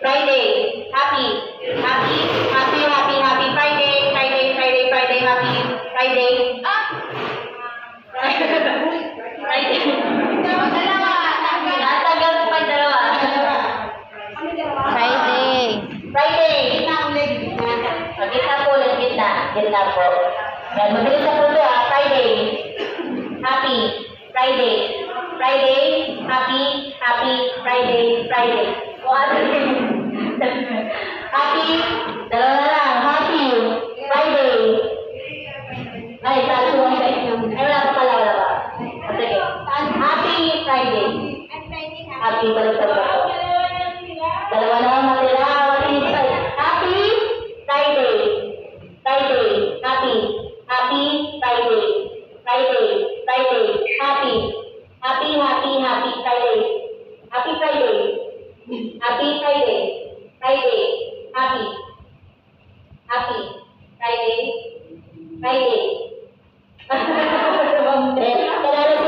Friday. Happy. Happy. Happy, happy, happy. Friday. Friday, Friday, Friday. Happy. Friday. Friday. Dalawa. Natagal pa dalawa. Friday. Friday. Kita po ulit kita. Kita po. Yan, mabilis na po ito Friday. Happy. Friday. Friday. Happy. Happy. Friday. Friday. Happy. Dalawa na lang. Happy. Friday. Ay, tayo ang sa inyo. Ay, wala pa pala, wala pa. Sige. Happy Friday. Happy balik sa ako. Dalawa na lang matira. Happy Friday. Friday. Happy. Happy Friday. Friday. Friday. Happy. Happy, happy, happy Friday. Happy Friday. Happy Friday. Friday. Happy. Happy. Friday. Friday. Kailangan